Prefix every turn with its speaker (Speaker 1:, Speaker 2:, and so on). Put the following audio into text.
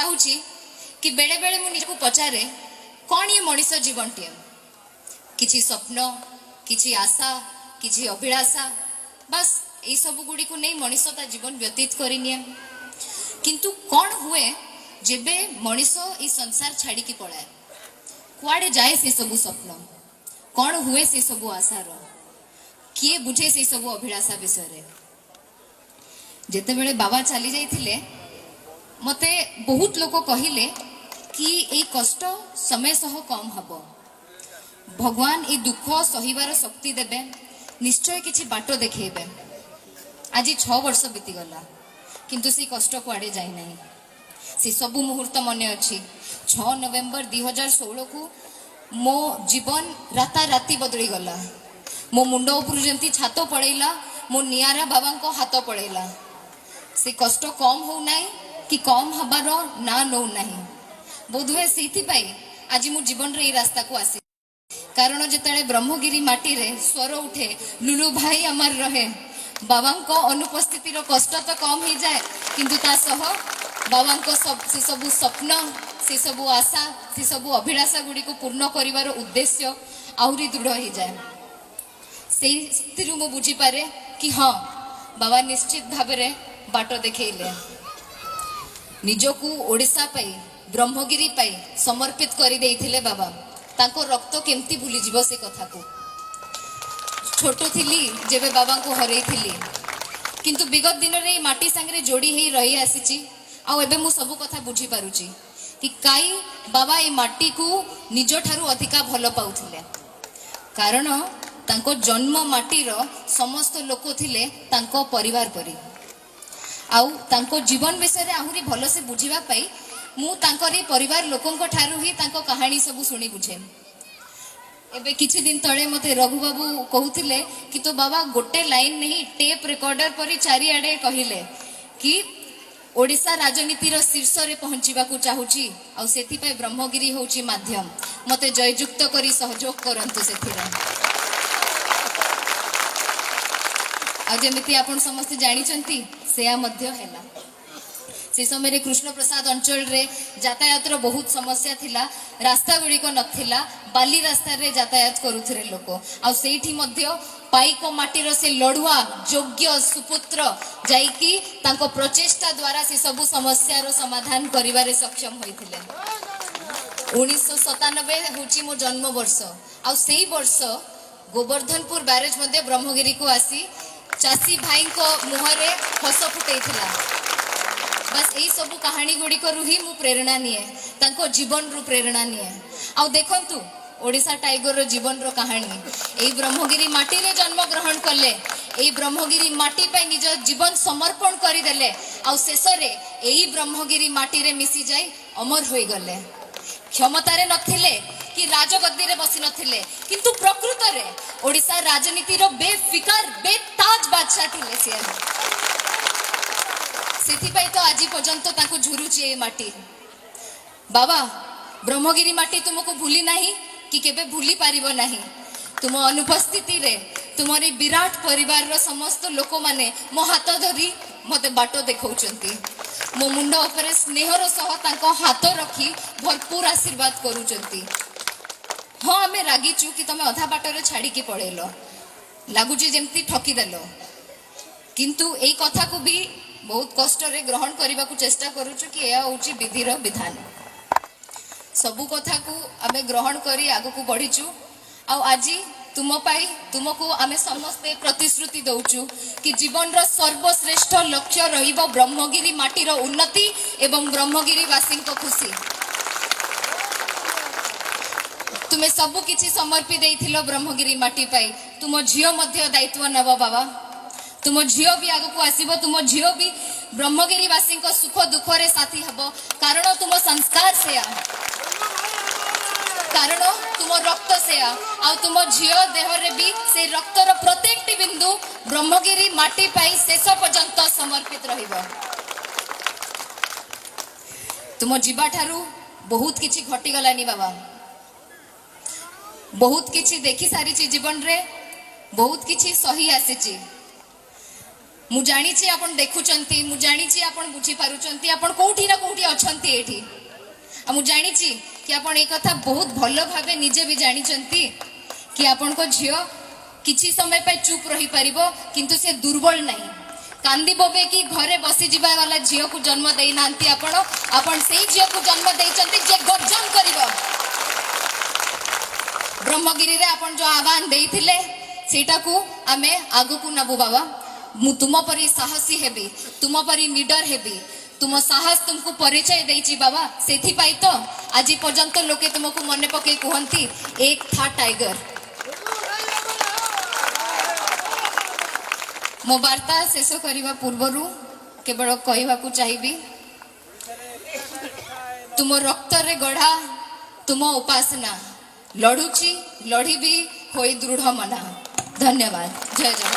Speaker 1: चाहूची कि बेले बेले मु निजको पचारे कौन ये मनीष जीवन टे किछि स्वप्न किछि आशा किछि अभिलाषा बस यही सब गुड़ी को नहीं मनीष ता जीवन व्यतीत करनिए किंतु कौन हुए जेबे मनीष ई संसार छाड़ी की पलाए कुआडे जाए से सब स्वप्न कौन हुए से सब आशार किए बुझे से सब अभिलाषा विषय जेते बेले बाबा चली जाइथिले मते बहुत लोग कहिले कि ए कष्ट समय सह कम हबो भगवान ए दुख सहिबार शक्ति देबे निश्चय किछि बाटो देखेबे आज 6 वर्ष बीती गला किंतु से कष्ट कुआडे जाई नाही से सब मुहूर्त मने अछि 6 नवेम्बर 2016 को मो जीवन राता राती बदली गला मो मुंड उपर जंती छात पड़ेला मो नियारा बाबा को हाथ पड़ेला से कष्ट कम हो नाही कि कम हबार ना नौ नाही बोधवे से आज मो जीवन रे रास्ता को आसी कारण जिते ब्रह्मगिरी माटी रे स्वर उठे लुलु भाई आमर रहे बाबा को अनुपस्थिति कष्ट तो कम हो जाए किंतु ता सह बाबा को से सब स्वप्न से सब आशा से सब अभिलाषा गुड़ी को पूर्ण करिवार उद्देश्य आहुरी दृढ़ हो जाए से मु बुझी पारे कि हाँ बाबा निश्चित भाव में बाट देखले निजकू ओडिशा पाई ब्रह्मगिरी पाई समर्पित कर देइथिले बाबा तांको रक्त केमती भूली जीव से कथा को छोट थिली जेबे बाबा को हरई थिली किंतु विगत दिन रे माटी संगे जोड़ी ही रही आसीची आ एबे मु सब कथा बुझी पारुची कि काई बाबा ए माटी को निज ठारू अधिका भल पाउथिले कारण तांको जन्म माटीर समस्त लोक थिले तांको परिवार परी आउ तांको जीवन विषय आहुरी भल से बुझीबा पाई मु तांकरी परिवार लोकंको ठारू ही तांको कहानी सब सुनी बुझे एबे किछि दिन तळे मते रघु बाबू कहउथिले कि तो बाबा गोटे लाइन नहीं टेप रिकॉर्डर परी चारि आडे कहिले कि ओडिशा राजनीतिर शीर्ष रे पहुंचीबा को चाहूची आ सेथि पे ब्रह्मगिरी होची माध्यम मते जययुक्त करी सहयोग करंतु सेथिरा आ जेमिति आपण समस्त जानिचंती सेया मध्य हैला से समय कृष्ण प्रसाद अंचल रे यातायात बहुत समस्या थिला रास्ता गुड़ी को नथिला बाली रास्ता रे यातायात करुथरे लोक आ सेठी मध्य पाइक माटीर से लड़ुआ योग्य सुपुत्र जाइकी तांको प्रचेष्टा द्वारा से सब समस्या रो समाधान करिवारे सक्षम होइथिले 1997 होची मो जन्म वर्ष आ सेही वर्ष गोवर्धनपुर बैरेज मध्य ब्रह्मगिरी को आसी चासी भाई को मुहरे हस फुटैथिला बस यही सब कहानी गुड़ी को ही मु प्रेरणा निए तांको जीवन रु प्रेरणा निए आ देखंतु ओडिशा टाइगर रो जीवन रो कहानी एई ब्रह्मगिरी माटी रे जन्म ग्रहण करले एई ब्रह्मगिरी माटी पे निज जीवन समर्पण करि देले आ शेष रे एई ब्रह्मगिरी माटी रे मिसी जाई अमर होई गले क्षमता रे नथिले कि राजगद्दी रे बसी नथिले किंतु प्रकृत रे ओडिशा राजनीति रो बेफिकर बेताज बादशाह थिले से सेथिपाई तो आज पर्यंत ताको झुरुची ए माटी बाबा ब्रह्मगिरी माटी तुमको भूली नहीं कि केबे भूली पारिबो नहीं तुम अनुपस्थिति रे तुमरी विराट परिवार रो समस्त लोक माने मो हाथ धरी मते बाटो देखौचंती मो मुंड ऊपर स्नेहर सह ताको हाथ रखी भरपूर आशीर्वाद करूचंती हाँ आमे रागीचु कि तमे अधा बाटर छाड़ी की पड़ेलो लागुची जेमती ठकी देलो किंतु एई कथा को भी बहुत कष्ट रे ग्रहण करने को चेष्टा करूचु कि यह होची विधिर विधान सबु कथा को आमे ग्रहण करी आगु को बढ़ीचु आ आज तुम पाई तुमको आमे समस्ते प्रतिश्रुति दउचु कि जीवन रो सर्वश्रेष्ठ लक्ष्य रहिबो ब्रह्मगिरी माटीर उन्नति एवं ब्रह्मगिरी वासी को खुशी तुमे सबु किछि समर्पी देइथिलो ब्रह्मगिरी माटी पाई तुम झियो मध्य दायित्व नब बाबा तुम झियो भी आगु को आसीबो तुम झियो भी ब्रह्मगिरी वासी को सुख दुख रे साथी हबो कारण तुम संस्कार से कारण तुम रक्त से आ तुम झियो देह रे भी से रक्तर प्रत्येक बिंदु ब्रह्मगिरी माटी पाई शेष पर्यंत समर्पित रहिबो तुम जीवा ठारू बहुत किछि घटी गलानी बाबा बहुत किछि देखि सारी जीवन रे बहुत किछि सही आसीची मु जानी आपण देखुचंती मु जानी आपण बुझी पारुचंती आपण कोठी ना कोठी अछंती एठी आ मु जानी कि आपण ए कथा बहुत भलो भाबे निजे भी जानिचंती कि आपण को झियो किछि समय पे चुप रही परिबो किंतु से दुर्बल नहीं कांदी बोबे कि घरे बसी जीवा वाला झियो को जन्म देई नांती आपण सेई झियो को जन्म देइचंती जे गर्जन करिवो ब्रह्मगिरी रे आपण जो आह्वान देइथिले सेटा को आमे आगु को नबु बाबा मु तुम परी साहसी हेबी तुम परी निडर हेबी तुम साहस तुमको परिचय देइची बाबा सेथि पाई तो आज पर्यंत लोके तुमको मने पके कहंती एक था टाइगर मो वार्ता शेष करने पूर्वर केवल कहवा चाहिए तुम रक्त रे गढ़ा तुम उपासना लड़ुची लड़ी भी हो दृढ़ मना धन्यवाद जय जगन्नाथ।